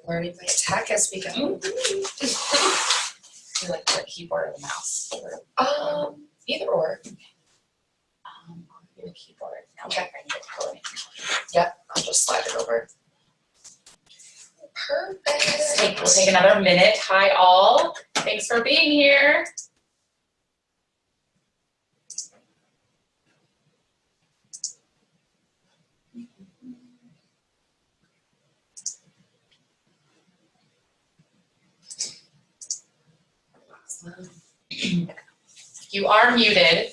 Learning my tech as we go. You like the keyboard or the mouse? Either or. Your keyboard. Okay. Yep, I'll just slide it over. Perfect. We'll take another minute. Hi all. Thanks for being here. You are muted,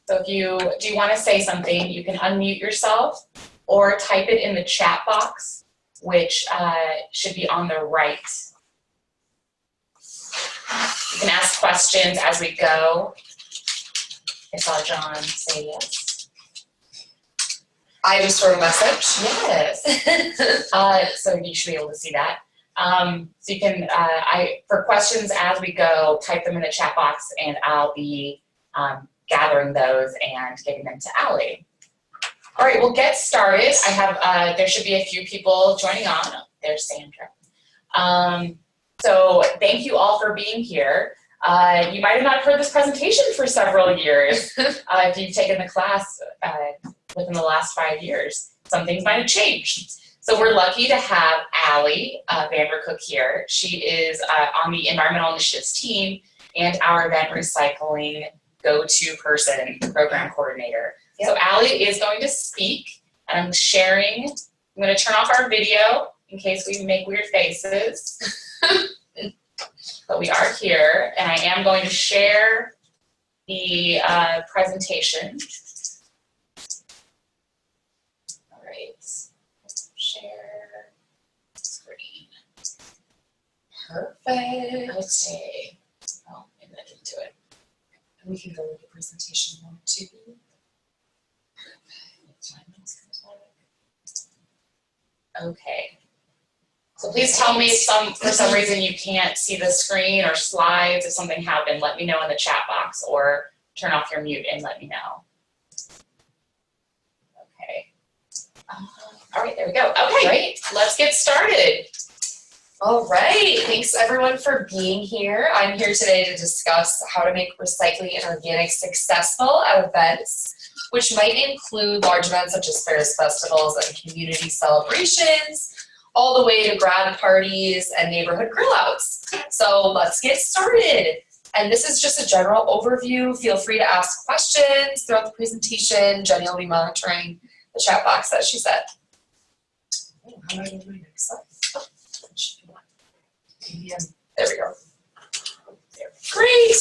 so if you do want to say something, you can unmute yourself or type it in the chat box, which should be on the right. You can ask questions as we go. I saw John say yes. I just wrote a message. Yes. So you should be able to see that. So you can, for questions as we go, type them in the chat box, and I'll be gathering those and giving them to Allie. All right, we'll get started. I have, there should be a few people joining on. Oh, there's Sandra. So thank you all for being here. You might have not heard this presentation for several years if you've taken the class within the last 5 years. Some things might have changed. So we're lucky to have Allie Vandercook here. She is on the Environmental Initiatives team and our event recycling go-to person, program coordinator. Yep. So Allie is going to speak, and I'm sharing. I'm going to turn off our video in case we make weird faces. But we are here, and I am going to share the presentation. All right. Share screen. Perfect. Okay. Oh, maybe that didn't do it. And we can go with the presentation mode too. Okay. So please tell me if for some reason you can't see the screen or slides. If something happened, let me know in the chat box, or turn off your mute and let me know. Okay. All right, there we go. Okay, great. Let's get started. All right, thanks everyone for being here. I'm here today to discuss how to make recycling and organics successful at events, which might include large events such as fairs, festivals, and community celebrations, all the way to grad parties and neighborhood grill outs. So let's get started. And this is just a general overview. Feel free to ask questions throughout the presentation. Jenny will be monitoring the chat box, as she said. Oh, how do I do my next slide? There we go. Great.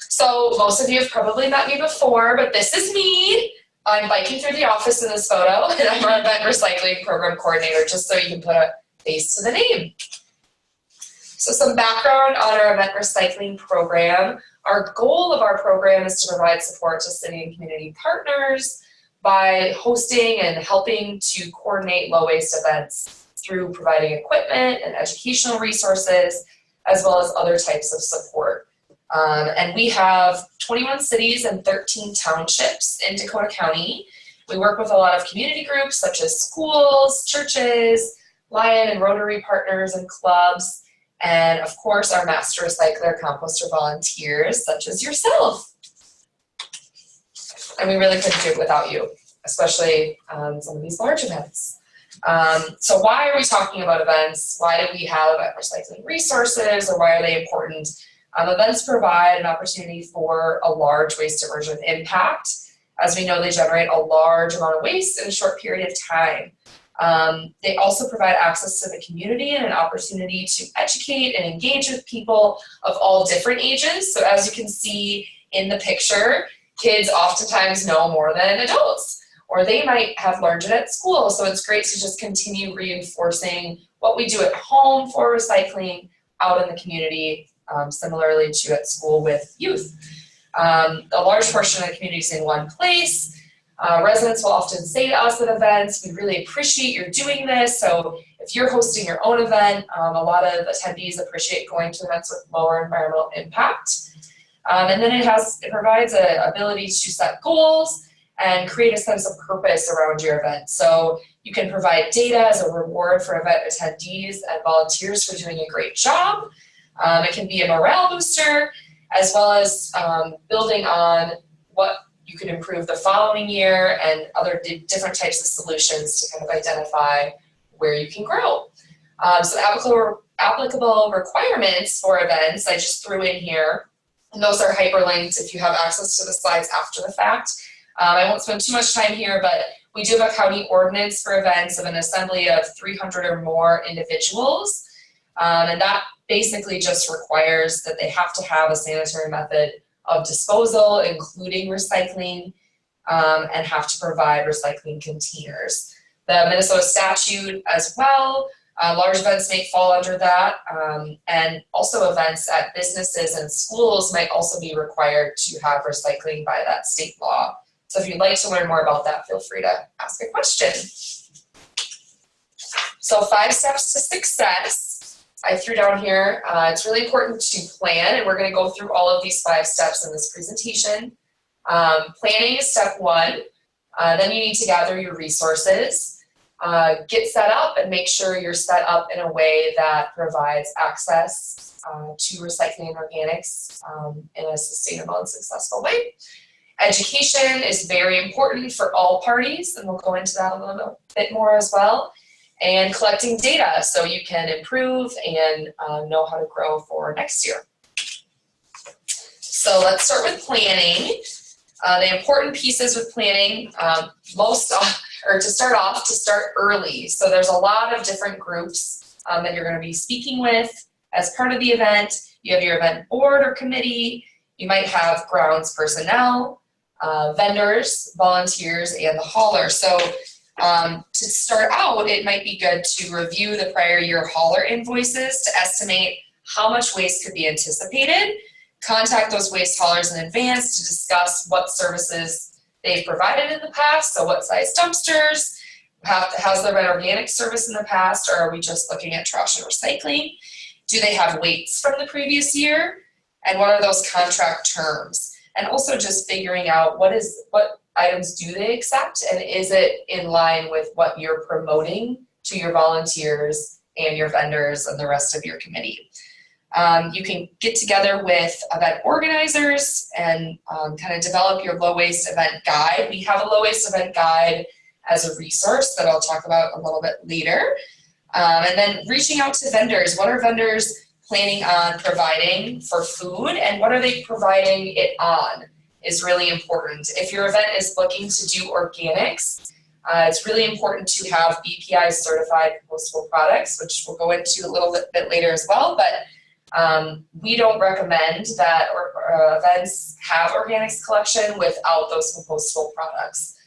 So most of you have probably met me before, but this is me. I'm biking through the office in this photo, and I'm our event recycling program coordinator, just so you can put a face to the name. So some background on our event recycling program. Our goal of our program is to provide support to city and community partners by hosting and helping to coordinate low waste events through providing equipment and educational resources, as well as other types of support. And we have 21 cities and 13 townships in Dakota County. We work with a lot of community groups such as schools, churches, Lion and Rotary partners and clubs, and of course our master recycler, composter volunteers such as yourself. And we really couldn't do it without you, especially some of these large events. So why are we talking about events? Why do we have recycling resources, or why are they important? Events provide an opportunity for a large waste diversion impact. As we know, they generate a large amount of waste in a short period of time. They also provide access to the community and an opportunity to educate and engage with people of all different ages. So as you can see in the picture, kids oftentimes know more than adults, or they might have learned it at school. So it's great to just continue reinforcing what we do at home for recycling out in the community, similarly to at school with youth. A large portion of the community is in one place. Residents will often say to us at events, we really appreciate your doing this. So if you're hosting your own event, a lot of attendees appreciate going to events with lower environmental impact. And then it provides an ability to set goals and create a sense of purpose around your event. So you can provide data as a reward for event attendees and volunteers for doing a great job. It can be a morale booster, as well as building on what you could improve the following year and other different types of solutions to kind of identify where you can grow. So applicable requirements for events, I just threw in here, and those are hyperlinked if you have access to the slides after the fact. I won't spend too much time here, but we do have a county ordinance for events of an assembly of 300 or more individuals, and that basically just requires that they have to have a sanitary method of disposal, including recycling, and have to provide recycling containers. The Minnesota statute as well, large events may fall under that, and also events at businesses and schools might also be required to have recycling by that state law. So if you'd like to learn more about that, feel free to ask a question. So 5 steps to success. I threw down here, it's really important to plan, and we're going to go through all of these 5 steps in this presentation. Planning is step 1. Then you need to gather your resources, get set up, and make sure you're set up in a way that provides access to recycling and organics in a sustainable and successful way. Education is very important for all parties, and we'll go into that a little bit more as well. And collecting data so you can improve and know how to grow for next year. So let's start with planning. The important pieces with planning, to start early. So there's a lot of different groups that you're going to be speaking with as part of the event. You have your event board or committee. You might have grounds personnel, vendors, volunteers, and the hauler. So to start out, it might be good to review the prior year hauler invoices to estimate how much waste could be anticipated. Contact those waste haulers in advance to discuss what services they've provided in the past. So what size dumpsters, has there been organic service in the past, or are we just looking at trash and recycling? Do they have weights from the previous year? And what are those contract terms? And also just figuring out what items do they accept, and is it in line with what you're promoting to your volunteers and your vendors and the rest of your committee. You can get together with event organizers and kind of develop your low waste event guide. We have a low waste event guide as a resource that I'll talk about a little bit later. And then reaching out to vendors. What are vendors planning on providing for food, and what are they providing it on is really important. If your event is looking to do organics, it's really important to have BPI certified compostable products, which we'll go into a little bit later as well, but we don't recommend that events have organics collection without those compostable products.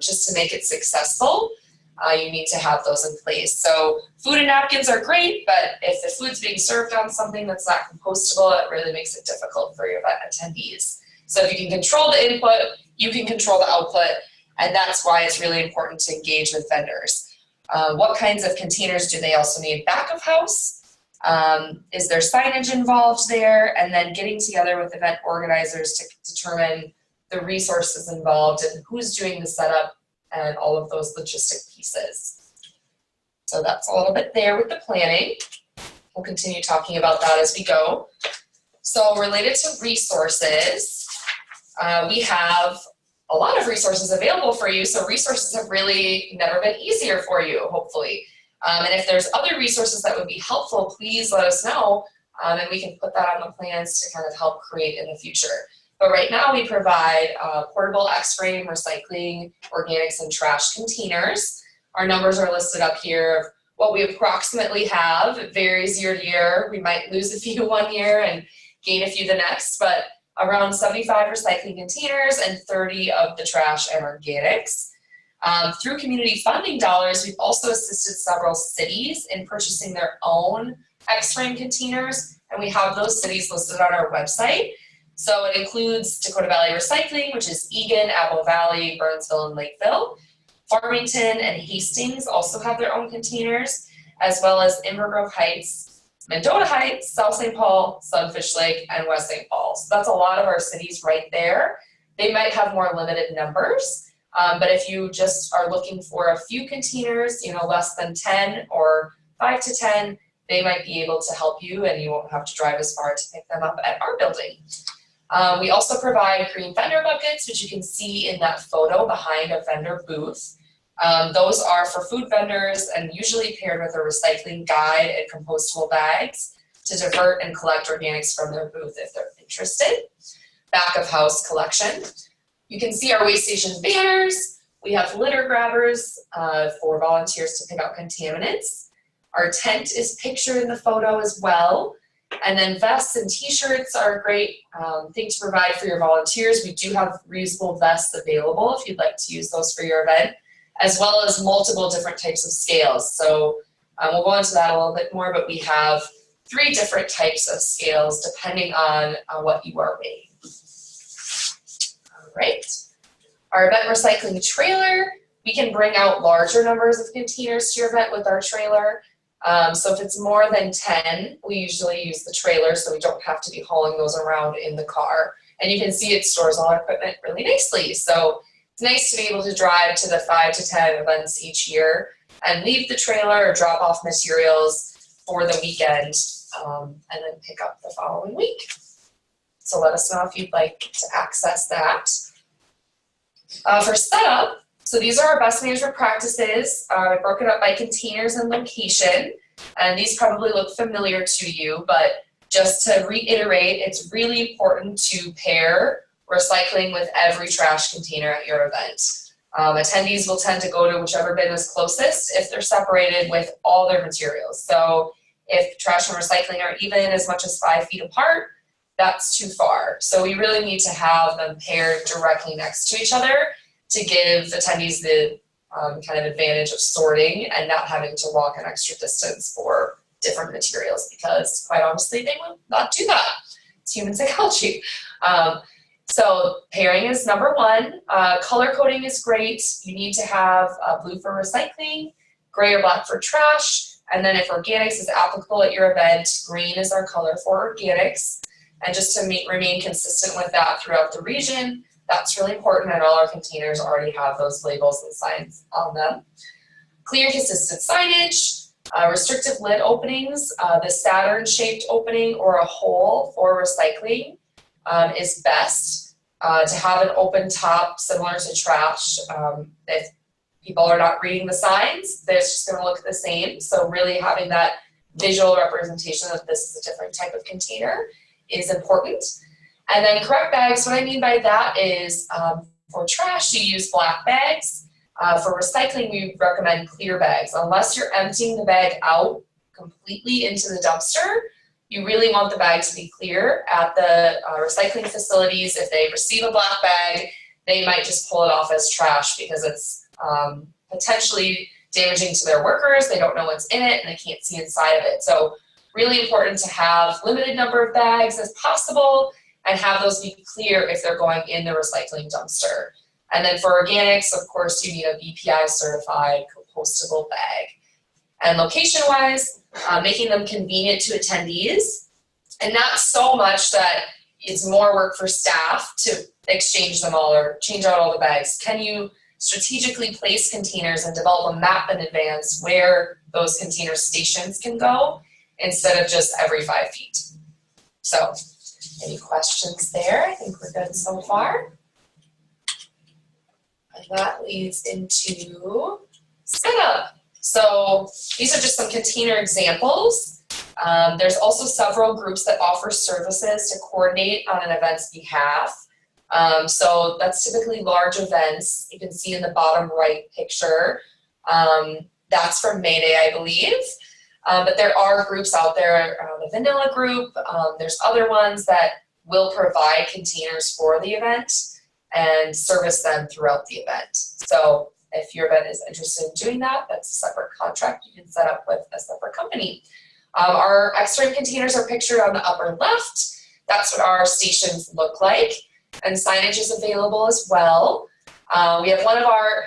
Just to make it successful, you need to have those in place. So food and napkins are great, but if the food's being served on something that's not compostable, it really makes it difficult for your event attendees. So if you can control the input, you can control the output, and that's why it's really important to engage with vendors. What kinds of containers do they also need back of house? Is there signage involved there? And then getting together with event organizers to determine the resources involved and who's doing the setup and all of those logistic pieces. So that's a little bit there with the planning. We'll continue talking about that as we go. So related to resources, we have a lot of resources available for you. So resources have really never been easier for you, hopefully. And if there's other resources that would be helpful, please let us know, and we can put that on the plans to kind of help create in the future. But right now we provide portable X-frame, recycling, organics, and trash containers. Our numbers are listed up here of what we approximately have. It varies year to year. We might lose a few one year and gain a few the next, but around 75 recycling containers and 30 of the trash and organics. Through community funding dollars, we've also assisted several cities in purchasing their own X-frame containers, and we have those cities listed on our website. So it includes Dakota Valley Recycling, which is Eagan, Apple Valley, Burnsville, and Lakeville. Farmington and Hastings also have their own containers, as well as Inver Grove Heights, Mendota Heights, South St. Paul, Sunfish Lake, and West St. Paul. So that's a lot of our cities right there. they might have more limited numbers. But if you just are looking for a few containers, less than 10 or 5 to 10, they might be able to help you and you won't have to drive as far to pick them up at our building. We also provide green vendor buckets, which you can see in that photo behind a vendor booth. Those are for food vendors and usually paired with a recycling guide and compostable bags to divert and collect organics from their booth if they're interested. Back of house collection. You can see our waste station banners. We have litter grabbers for volunteers to pick out contaminants. Our tent is pictured in the photo as well. And then vests and t-shirts are a great thing to provide for your volunteers. We do have reusable vests available if you'd like to use those for your event, as well as multiple different types of scales. So we'll go into that a little bit more, but we have 3 different types of scales depending on what you are weighing. All right. Our event recycling trailer, we can bring out larger numbers of containers to your event with our trailer. So if it's more than 10, we usually use the trailer so we don't have to be hauling those around in the car. And you can see it stores all our equipment really nicely. So it's nice to be able to drive to the 5 to 10 events each year and leave the trailer or drop off materials for the weekend and then pick up the following week. So let us know if you'd like to access that. For setup, so these are our best management practices, broken up by containers and location, and these probably look familiar to you, but just to reiterate, it's really important to pair recycling with every trash container at your event. Attendees will tend to go to whichever bin is closest if they're separated with all their materials. So if trash and recycling are even as much as 5 feet apart, that's too far. So we really need to have them paired directly next to each other to give attendees the kind of advantage of sorting and not having to walk an extra distance for different materials, because quite honestly, they will not do that. It's human psychology. So pairing is number 1. Color coding is great. You need to have blue for recycling, gray or black for trash, and then if organics is applicable at your event, green is our color for organics. And just to remain consistent with that throughout the region, that's really important, and all our containers already have those labels and signs on them. Clear, consistent signage, restrictive lid openings, the Saturn-shaped opening or a hole for recycling is best. To have an open top similar to trash, if people are not reading the signs, they're just going to look the same. So really having that visual representation that this is a different type of container is important. And then correct bags, what I mean by that is for trash, you use black bags. For recycling, we recommend clear bags. Unless you're emptying the bag out completely into the dumpster, you really want the bag to be clear. At the recycling facilities, if they receive a black bag, they might just pull it off as trash because it's potentially damaging to their workers. They don't know what's in it and they can't see inside of it. So really important to have limited number of bags as possible and have those be clear if they're going in the recycling dumpster. And then for organics, of course, you need a BPI certified compostable bag. And location-wise, making them convenient to attendees, and not so much that it's more work for staff to exchange them all or change out all the bags. Can you strategically place containers and develop a map in advance where those container stations can go instead of just every 5 feet? So, any questions there? I think we're good so far. And that leads into setup. So these are just some container examples. There's also several groups that offer services to coordinate on an event's behalf. So that's typically large events. You can see in the bottom right picture. That's from Mayday, I believe. But there are groups out there, the Vanilla Group. There's other ones that will provide containers for the event and service them throughout the event. So if your event is interested in doing that, that's a separate contract you can set up with a separate company. Our X-Frame containers are pictured on the upper left. That's what our stations look like. And signage is available as well. We have one of our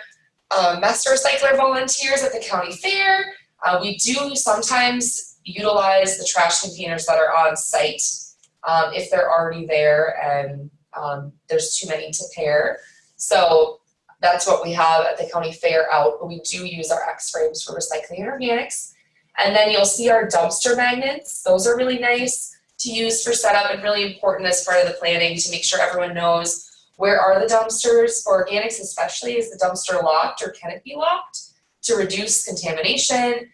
master recycler volunteers at the county fair. We do sometimes utilize the trash containers that are on site if they're already there and there's too many to pair. So that's what we have at the county fair out, but we do use our X frames for recycling and organics. And then you'll see our dumpster magnets. Those are really nice to use for setup and really important as part of the planning to make sure everyone knows where are the dumpsters. For organics especially, is the dumpster locked or can it be locked to reduce contamination?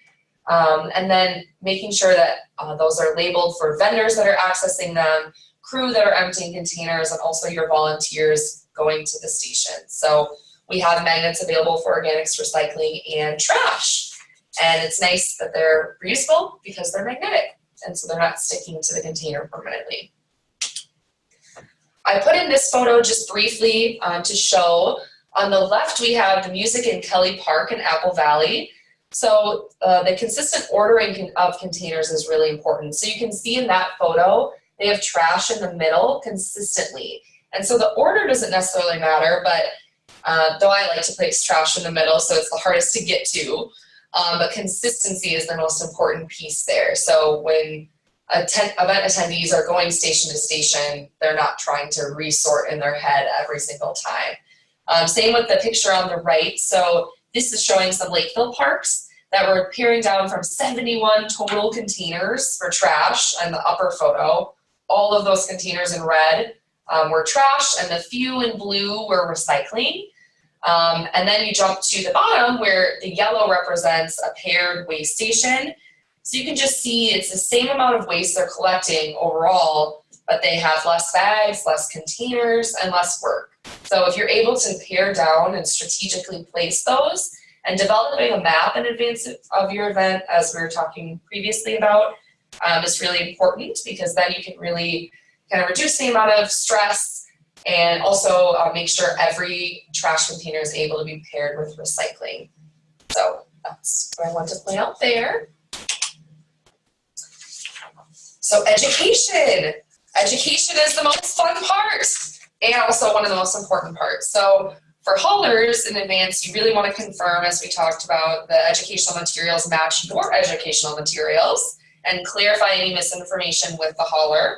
And then making sure that those are labeled for vendors that are accessing them, crew that are emptying containers, and also your volunteers going to the station. So we have magnets available for organics, recycling, and trash. And it's nice that they're reusable because they're magnetic, and so they're not sticking to the container permanently. I put in this photo just briefly to show. On the left, we have the music in Kelly Park in Apple Valley. So the consistent ordering of containers is really important. So you can see in that photo, they have trash in the middle consistently. And so the order doesn't necessarily matter, but though I like to place trash in the middle, so it's the hardest to get to, but consistency is the most important piece there. So when event attendees are going station to station, they're not trying to resort in their head every single time. Same with the picture on the right. So this is showing some Lakeville parks that were peering down from 71 total containers for trash in the upper photo. All of those containers in red were trash, and the few in blue were recycling. And then you jump to the bottom where the yellow represents a paired waste station. So you can just see it's the same amount of waste they're collecting overall, but they have less bags, less containers, and less work. So if you're able to pare down and strategically place those, and developing a map in advance of your event, as we were talking previously about, is really important, because then you can really kind of reduce the amount of stress and also make sure every trash container is able to be paired with recycling. So that's what I want to point out there. So education. Education is the most fun part and also one of the most important parts. So for haulers in advance, you really want to confirm, as we talked about, the educational materials match your educational materials and clarify any misinformation with the hauler.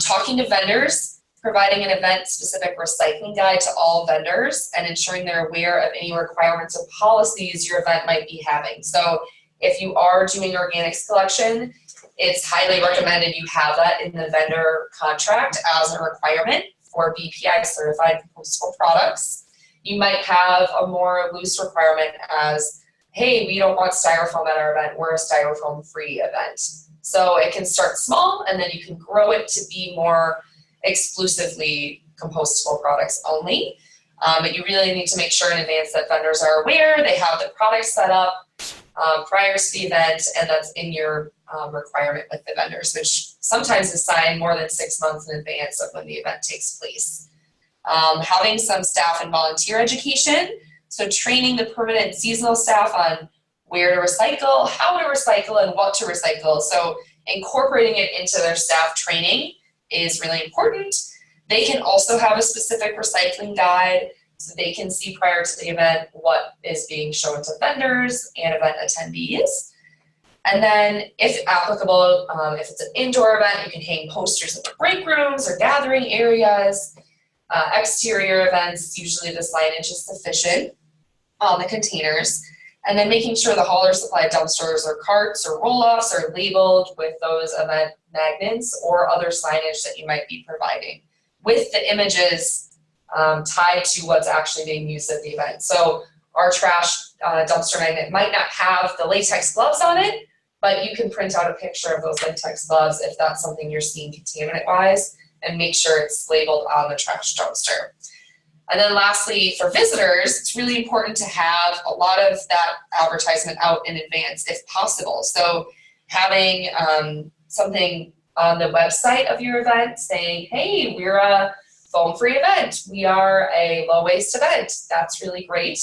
Talking to vendors, providing an event-specific recycling guide to all vendors and ensuring they're aware of any requirements or policies your event might be having. So if you are doing organics collection, it's highly recommended you have that in the vendor contract as a requirement for BPI certified compostable products. You might have a more loose requirement as, hey, we don't want styrofoam at our event, we're a styrofoam-free event. So it can start small, and then you can grow it to be more exclusively compostable products only. But you really need to make sure in advance that vendors are aware, they have the product set up prior to the event, and that's in your requirement with the vendors, which sometimes is signed more than 6 months in advance of when the event takes place. Having some staff and volunteer education, so training the permanent seasonal staff on where to recycle, how to recycle, and what to recycle. So incorporating it into their staff training is really important. They can also have a specific recycling guide so they can see prior to the event what is being shown to vendors and event attendees. And then, if applicable, if it's an indoor event, you can hang posters in the break rooms or gathering areas. Exterior events, usually the signage is sufficient on the containers. And then making sure the hauler supplied dumpsters or carts or roll-offs are labeled with those event magnets or other signage that you might be providing, with the images tied to what's actually being used at the event. So our trash dumpster magnet might not have the latex gloves on it, but you can print out a picture of those latex gloves if that's something you're seeing contaminant-wise, and make sure it's labeled on the trash dumpster. And then lastly, for visitors, it's really important to have a lot of that advertisement out in advance if possible. So having something on the website of your event saying, hey, we're a foam-free event, we are a low-waste event. That's really great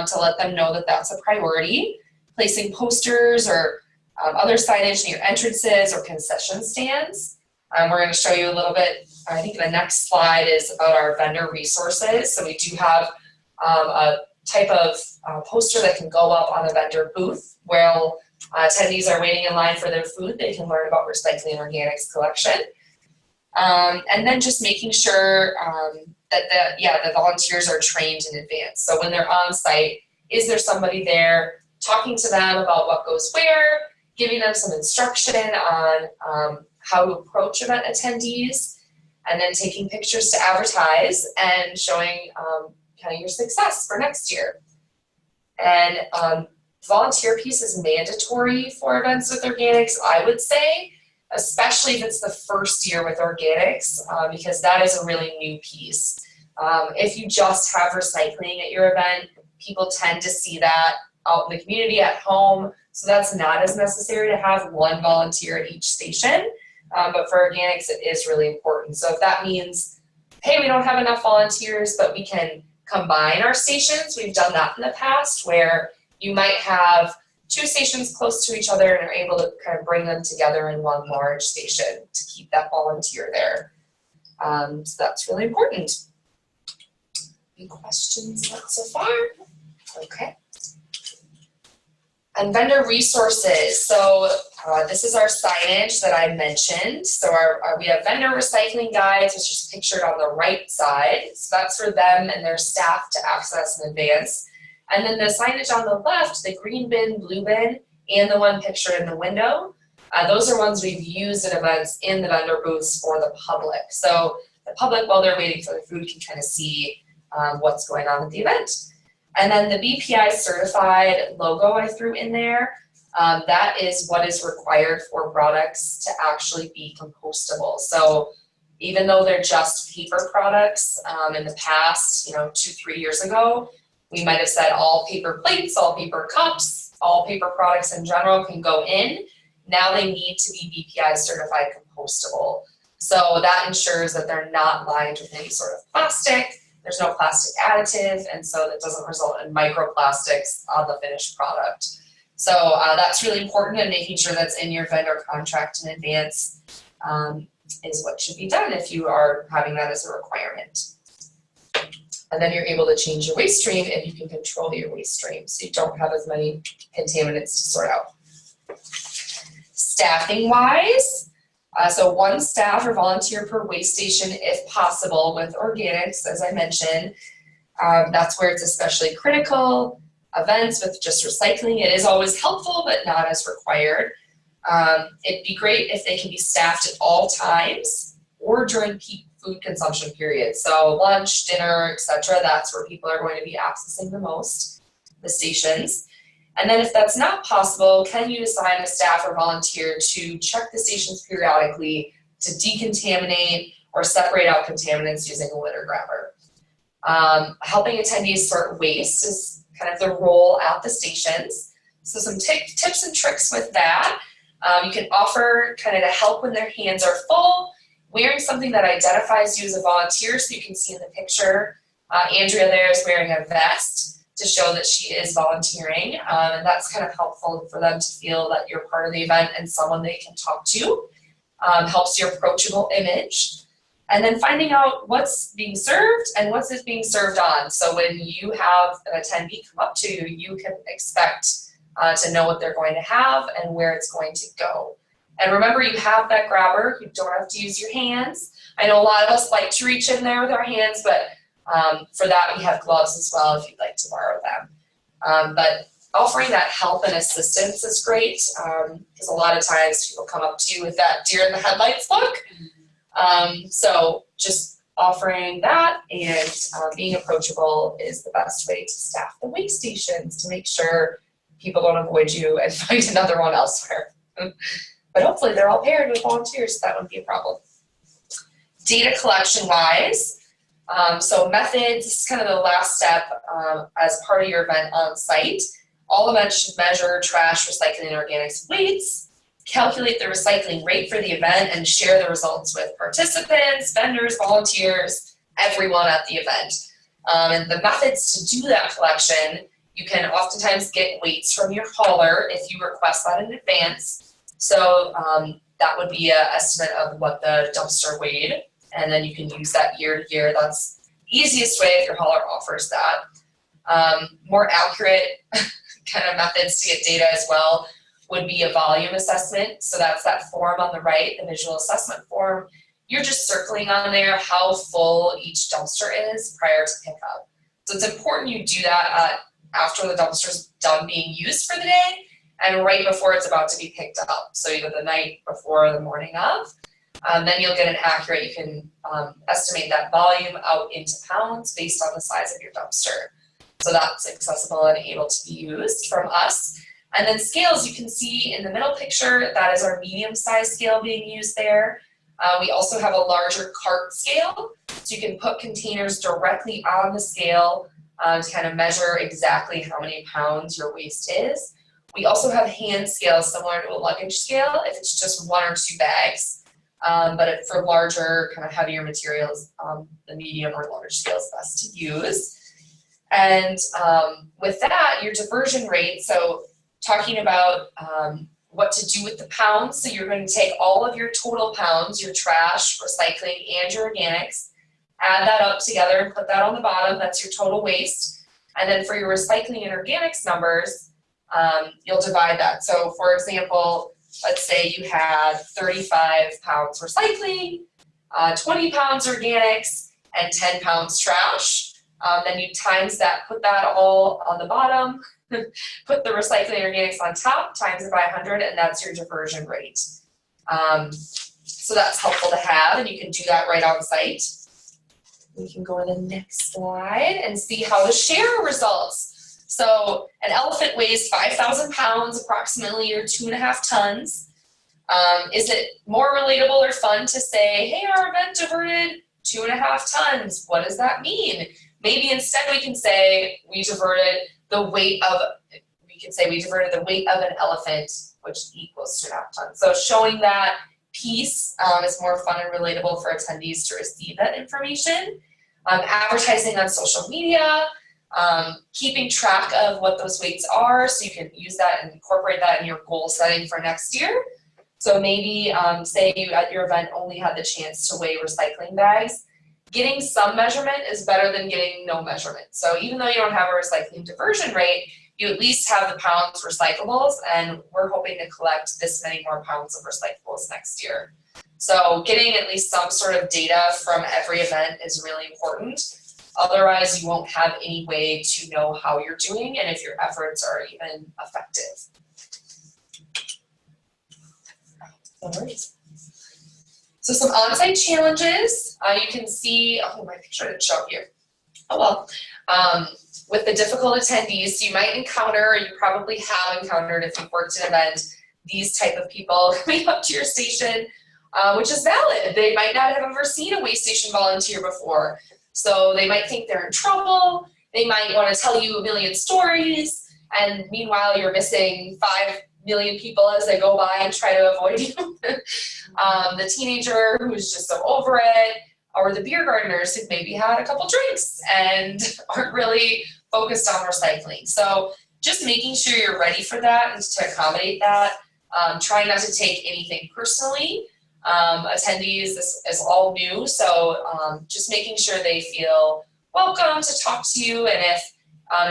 to let them know that that's a priority. Placing posters or other signage near entrances or concession stands. We're going to show you a little bit, I think the next slide is about our vendor resources. So we do have a type of poster that can go up on a vendor booth where attendees are waiting in line for their food. They can learn about recycling and organics collection. And then just making sure that the volunteers are trained in advance. So when they're on site, is there somebody there talking to them about what goes where, giving them some instruction on how to approach event attendees, and then taking pictures to advertise and showing kind of your success for next year. And volunteer piece is mandatory for events with organics, I would say, especially if it's the first year with organics, because that is a really new piece. If you just have recycling at your event, people tend to see that out in the community at home, so that's not as necessary to have one volunteer at each station. But for organics, it is really important. So if that means, hey, we don't have enough volunteers, but we can combine our stations, we've done that in the past, where you might have 2 stations close to each other and are able to kind of bring them together in one large station to keep that volunteer there. So that's really important. Any questions so far? Okay. And vendor resources. So this is our signage that I mentioned. So we have vendor recycling guides, which is pictured on the right side. So that's for them and their staff to access in advance. And then the signage on the left, the green bin, blue bin, and the one pictured in the window, those are ones we've used at events in the vendor booths for the public. So the public, while they're waiting for the food, can kind of see what's going on at the event. And then the BPI certified logo I threw in there, that is what is required for products to actually be compostable. So even though they're just paper products, in the past, 2-3 years ago, we might have said all paper plates, all paper cups, all paper products in general can go in. Now they need to be BPI certified compostable. So that ensures that they're not lined with any sort of plastic. There's no plastic additive, and so that doesn't result in microplastics on the finished product. So that's really important, and making sure that's in your vendor contract in advance is what should be done if you are having that as a requirement. And then you're able to change your waste stream if you can control your waste stream, so you don't have as many contaminants to sort out. Staffing-wise, so 1 staff or volunteer per waste station if possible with organics, as I mentioned. That's where it's especially critical. Events with just recycling, it is always helpful, but not as required. It'd be great if they can be staffed at all times or during peak food consumption periods. So lunch, dinner, etc. That's where people are going to be accessing the most, the stations. And then if that's not possible, can you assign a staff or volunteer to check the stations periodically to decontaminate or separate out contaminants using a litter grabber? Helping attendees sort waste is kind of the role at the stations. So some tips and tricks with that. You can offer kind of to help when their hands are full, wearing something that identifies you as a volunteer so you can see in the picture. Andrea there is wearing a vest to show that she is volunteering, and that's kind of helpful for them to feel that you're part of the event and someone they can talk to. Helps your approachable image. And then finding out what's being served and what's it being served on. So when you have an attendee come up to you, you can expect to know what they're going to have and where it's going to go. And remember, you have that grabber. You don't have to use your hands. I know a lot of us like to reach in there with our hands, but for that we have gloves as well if you'd like to borrow them. But offering that help and assistance is great, because a lot of times people come up to you with that deer in the headlights look. So just offering that and being approachable is the best way to staff the waste stations to make sure people don't avoid you and find another one elsewhere. But hopefully they're all paired with volunteers, so that wouldn't be a problem. Data collection wise, so methods, this is kind of the last step as part of your event on site. All events should measure trash, recycling, and organics weights, calculate the recycling rate for the event, and share the results with participants, vendors, volunteers, everyone at the event. And the methods to do that collection, you can oftentimes get weights from your hauler if you request that in advance. So that would be an estimate of what the dumpster weighed, and then you can use that year to year. That's the easiest way if your hauler offers that. More accurate kind of methods to get data as well would be a volume assessment. So that's that form on the right, the visual assessment form. you're just circling on there how full each dumpster is prior to pickup. So it's important you do that after the dumpster's done being used for the day and right before it's about to be picked up. So either the night before or the morning of. Then you'll get an accurate, you can estimate that volume out into pounds based on the size of your dumpster. So that's accessible and able to be used from us. And then scales, you can see in the middle picture, that is our medium-sized scale being used there. We also have a larger cart scale, so you can put containers directly on the scale to kind of measure exactly how many pounds your waste is. We also have hand scales similar to a luggage scale if it's just 1 or 2 bags. But for larger, kind of heavier materials, the medium or large scale is best to use. And with that, your diversion rate, so talking about what to do with the pounds. So you're going to take all of your total pounds, your trash, recycling, and your organics, add that up together and put that on the bottom. That's your total waste. And then for your recycling and organics numbers, you'll divide that. So for example, let's say you had 35 pounds recycling, 20 pounds organics, and 10 pounds trash. Then you times that, put that all on the bottom, put the recycling organics on top, times it by 100, and that's your diversion rate. So that's helpful to have, and you can do that right on site. We can go to the next slide and see how the share results. So an elephant weighs 5,000 pounds, approximately, or 2.5 tons. Is it more relatable or fun to say, hey, our event diverted 2.5 tons? What does that mean? Maybe instead we can say we diverted the weight of an elephant, which equals 2.5 tons. So showing that piece is more fun and relatable for attendees to receive that information. Advertising on social media, keeping track of what those weights are so you can use that and incorporate that in your goal setting for next year. So maybe say you at your event only had the chance to weigh recycling bags. Getting some measurement is better than getting no measurement. So even though you don't have a recycling diversion rate, you at least have the pounds recyclables, and we're hoping to collect this many more pounds of recyclables next year. So getting at least some sort of data from every event is really important. Otherwise, you won't have any way to know how you're doing and if your efforts are even effective. No worries. So some on-site challenges, you can see, oh, my picture didn't show up here. Oh well, with the difficult attendees, you might encounter, or you probably have encountered if you've worked an event, these type of people coming up to your station, which is valid. They might not have ever seen a waste station volunteer before. So they might think they're in trouble. They might want to tell you a million stories. And meanwhile, you're missing 5 million people as they go by and try to avoid you. The teenager who's just so over it, or the beer gardeners who maybe had a couple drinks and aren't really focused on recycling. So just making sure you're ready for that and to accommodate that. Trying not to take anything personally. Attendees, this is all new, so just making sure they feel welcome to talk to you, and if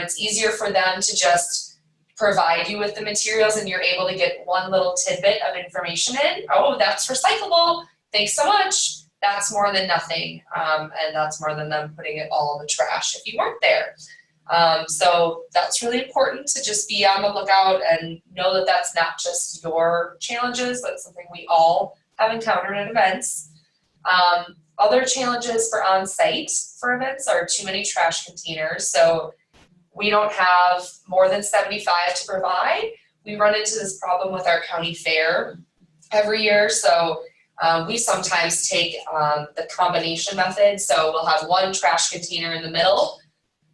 it's easier for them to just provide you with the materials and you're able to get one little tidbit of information in, oh, that's recyclable, thanks so much, that's more than nothing, and that's more than them putting it all in the trash if you weren't there. So that's really important to just be on the lookout and know that that's not just your challenges, that's something we all have encountered at events. Other challenges for on-site for events are too many trash containers. So we don't have more than 75 to provide. We run into this problem with our county fair every year. So we sometimes take the combination method. So we'll have one trash container in the middle,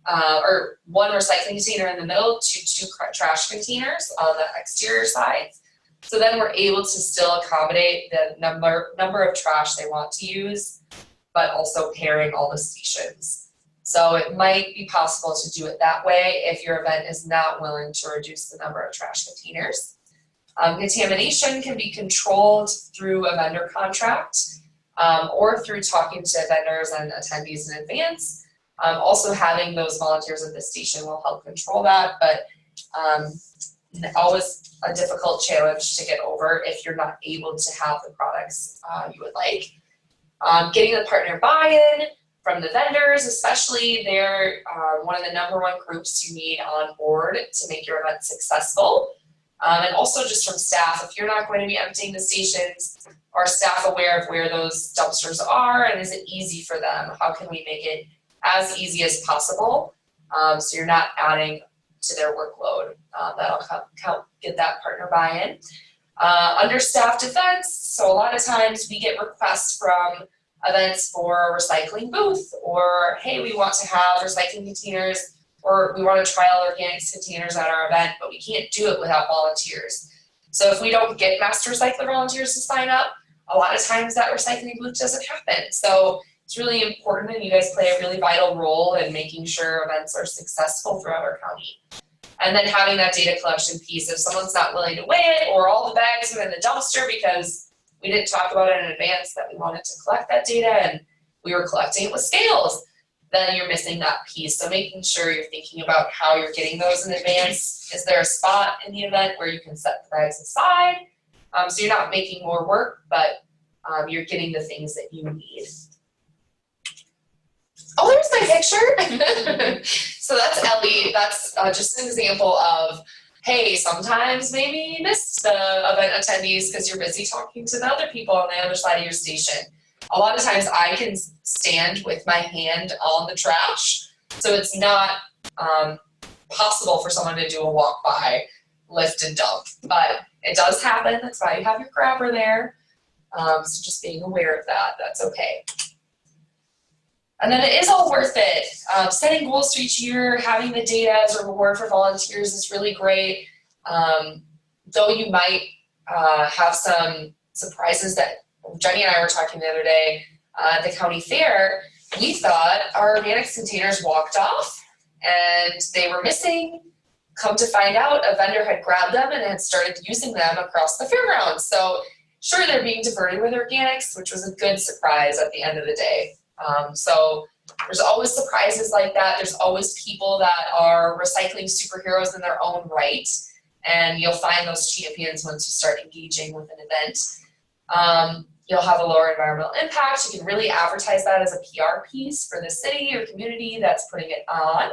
or one recycling container in the middle to 2 trash containers on the exterior sides. So then we're able to still accommodate the number of trash they want to use, but also pairing all the stations. So it might be possible to do it that way if your event is not willing to reduce the number of trash containers. Contamination can be controlled through a vendor contract or through talking to vendors and attendees in advance. Also having those volunteers at the station will help control that, but always a difficult challenge to get over if you're not able to have the products you would like. Getting the partner buy-in from the vendors, especially, they're one of the #1 groups you need on board to make your event successful. And also just from staff, if you're not going to be emptying the stations, are staff aware of where those dumpsters are, and is it easy for them? How can we make it as easy as possible, so you're not adding to their workload? That'll help get that partner buy-in. Understaffed events, so a lot of times we get requests from events for a recycling booth, or hey, we want to have recycling containers, or we want to trial organics containers at our event, but we can't do it without volunteers. So if we don't get master recycler volunteers to sign up, a lot of times that recycling booth doesn't happen. So it's really important, and you guys play a really vital role in making sure events are successful throughout our county. And then having that data collection piece, if someone's not willing to weigh it, or all the bags are in the dumpster because we didn't talk about it in advance that we wanted to collect that data and we were collecting it with scales, then you're missing that piece. So making sure you're thinking about how you're getting those in advance. Is there a spot in the event where you can set the bags aside? So you're not making more work, but you're getting the things that you need. Oh, there's my picture. So that's Ellie. That's just an example of, hey, sometimes maybe you missed the event attendees because you're busy talking to the other people on the other side of your station. A lot of times I can stand with my hand on the trash, so it's not possible for someone to do a walk by, lift and dump, but it does happen. That's why you have your grabber there. So just being aware of that, that's okay. And then it is all worth it. Setting goals for each year, having the data as a reward for volunteers is really great. Though you might have some surprises that Jenny and I were talking the other day at the county fair. We thought our organics containers walked off and they were missing. Come to find out, a vendor had grabbed them and had started using them across the fairgrounds. So sure, they're being diverted with organics, which was a good surprise at the end of the day. So there's always surprises like that. There's always people that are recycling superheroes in their own right, and you'll find those champions once you start engaging with an event. You'll have a lower environmental impact. You can really advertise that as a PR piece for the city or community that's putting it on.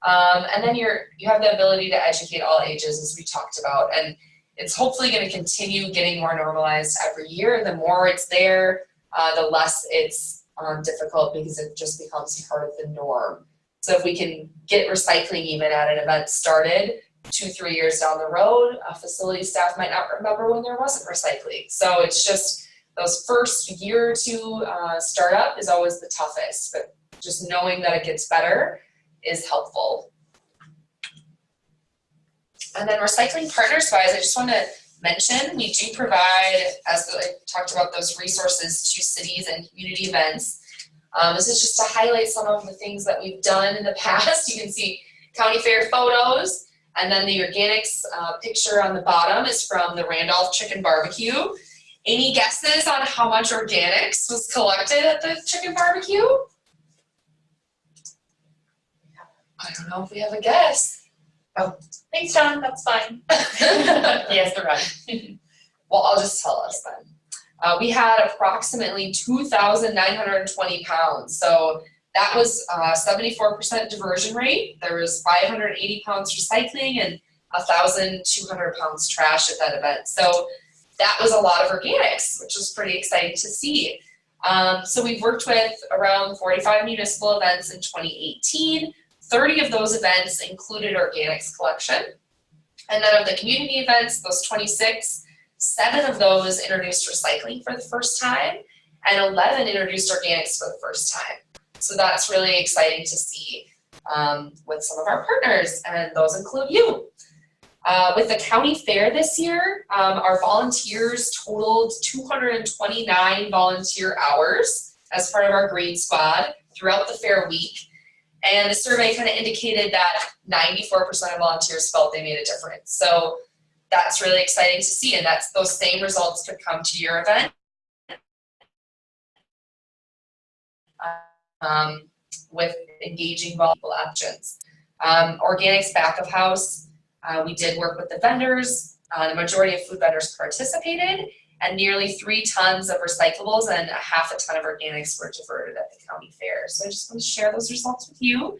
And then you have the ability to educate all ages, as we talked about, and it's hopefully going to continue getting more normalized every year. The more it's there, the less it's difficult, because it just becomes part of the norm. So if we can get recycling even at an event started 2-3 years down the road, facility staff might not remember when there wasn't recycling. So it's just those first year or two startup is always the toughest, but just knowing that it gets better is helpful. And then recycling partners wise, I just want to mention, we do provide, as I talked about, those resources to cities and community events. This is just to highlight some of the things that we've done in the past. You can see county fair photos, and then the organics picture on the bottom is from the Randolph Chicken Barbecue. Any guesses on how much organics was collected at the chicken barbecue? I don't know if we have a guess. Oh, thanks, John. That's fine. Yes, they're right. Well, I'll just tell us then. We had approximately 2,920 pounds. So that was 74% diversion rate. There was 580 pounds recycling and 1,200 pounds trash at that event. So that was a lot of organics, which was pretty exciting to see. So we've worked with around 45 municipal events in 2018. 30 of those events included organics collection. And then of the community events, those 26, 7 of those introduced recycling for the first time, and 11 introduced organics for the first time. So that's really exciting to see with some of our partners, and those include you. With the county fair this year, our volunteers totaled 229 volunteer hours as part of our Green Squad throughout the fair week. And the survey kind of indicated that 94% of volunteers felt they made a difference. So that's really exciting to see, and that's those same results could come to your event. With engaging valuable actions. Organics back of house, we did work with the vendors. The majority of food vendors participated, and nearly 3 tons of recyclables and a half a ton of organics were diverted at the county fair. So I just want to share those results with you.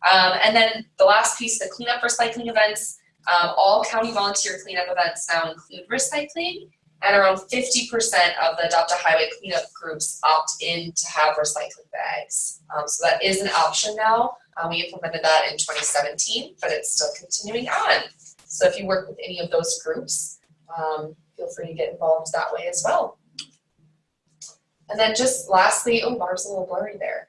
And then the last piece, the cleanup recycling events. All county volunteer cleanup events now include recycling, and around 50% of the Adopt a Highway cleanup groups opt in to have recycling bags. So that is an option now. We implemented that in 2017, but it's still continuing on. So if you work with any of those groups, feel free to get involved that way as well. And then just lastly, oh, Barb's a little blurry there.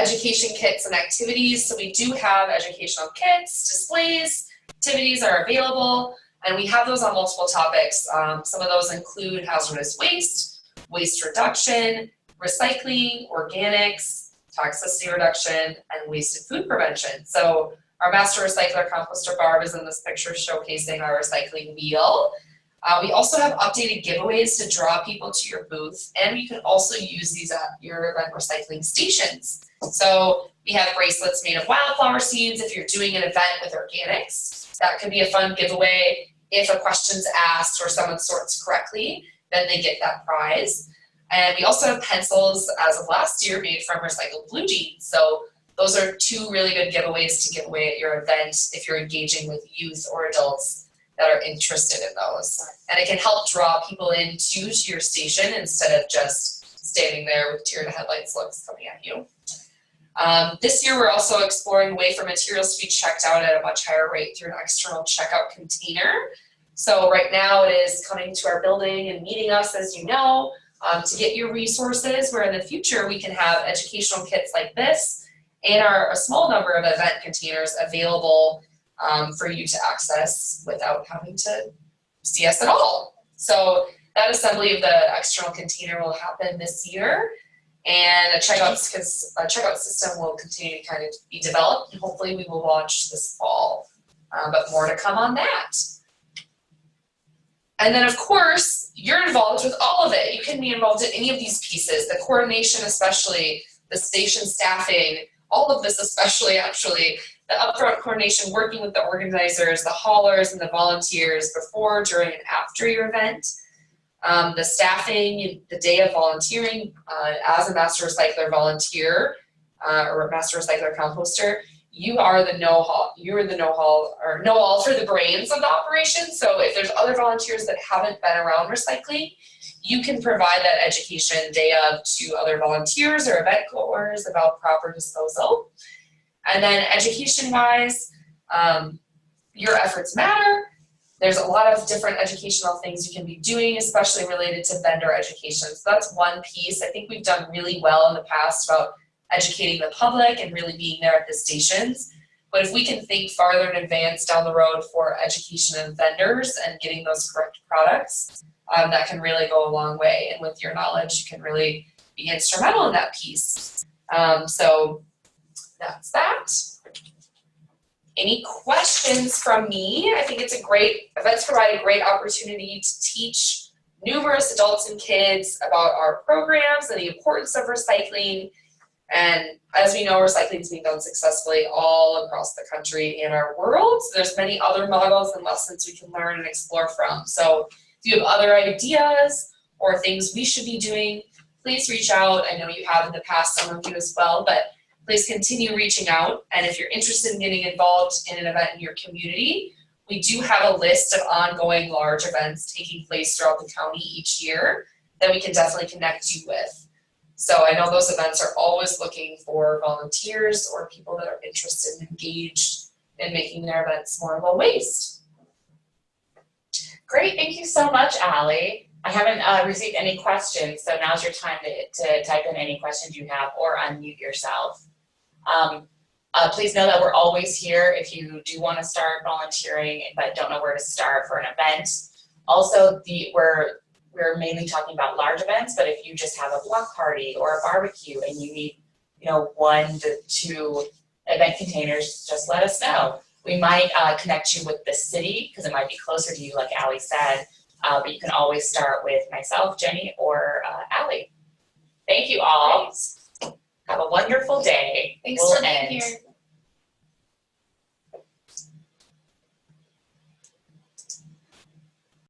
Education kits and activities. So we do have educational kits, displays, activities are available, and we have those on multiple topics. Some of those include hazardous waste, waste reduction, recycling, organics, toxicity reduction, and wasted food prevention. So our master recycler composter Barb is in this picture showcasing our recycling wheel. We also have updated giveaways to draw people to your booth, and you can also use these at your event recycling stations. So we have bracelets made of wildflower seeds if you're doing an event with organics. That could be a fun giveaway. If a question's asked or someone sorts correctly, then they get that prize. And we also have pencils, as of last year, made from recycled blue jeans. So those are 2 really good giveaways to give away at your event if you're engaging with youth or adults that are interested in those. And it can help draw people into your station instead of just standing there with deer in the headlights looks coming at you. This year we're also exploring a way for materials to be checked out at a much higher rate through an external checkout container. So right now it is coming to our building and meeting us, as you know, to get your resources, where in the future we can have educational kits like this and a small number of event containers available for you to access without having to see us at all. So that assembly of the external container will happen this year, and a checkout system will continue to kind of be developed, and hopefully we will launch this fall, but more to come on that. And then of course, you're involved with all of it. You can be involved in any of these pieces, the coordination especially, the station staffing, all of this especially actually, the upfront coordination, working with the organizers, the haulers, and the volunteers before, during, and after your event. The staffing, the day of volunteering, as a master recycler volunteer or master recycler composter, you are the know-all for the brains of the operation. So if there's other volunteers that haven't been around recycling, you can provide that education day of to other volunteers or event goers about proper disposal. And then education-wise, your efforts matter. There's a lot of different educational things you can be doing, especially related to vendor education. So that's one piece. I think we've done really well in the past about educating the public and really being there at the stations. But if we can think farther in advance down the road for education of vendors and getting those correct products, that can really go a long way. And with your knowledge, you can really be instrumental in that piece. So that's that. Any questions from me? I think events provide a great opportunity to teach numerous adults and kids about our programs and the importance of recycling. And as we know, recycling is being done successfully all across the country and our world. So there's many other models and lessons we can learn and explore from. So if you have other ideas or things we should be doing, please reach out. I know you have in the past, some of you as well, but please continue reaching out. And if you're interested in getting involved in an event in your community, we do have a list of ongoing large events taking place throughout the county each year that we can definitely connect you with. So I know those events are always looking for volunteers or people that are interested and engaged in making their events more low waste. Great, thank you so much, Allie. I haven't received any questions, so now's your time to type in any questions you have or unmute yourself. Please know that we're always here if you do want to start volunteering but don't know where to start for an event. Also, we're mainly talking about large events, but if you just have a block party or a barbecue and you need 1 to 2 event containers, just let us know. We might connect you with the city because it might be closer to you, like Allie said, but you can always start with myself, Jenny, or Allie. Thank you all. Thanks. Have a wonderful day. Thanks for being here.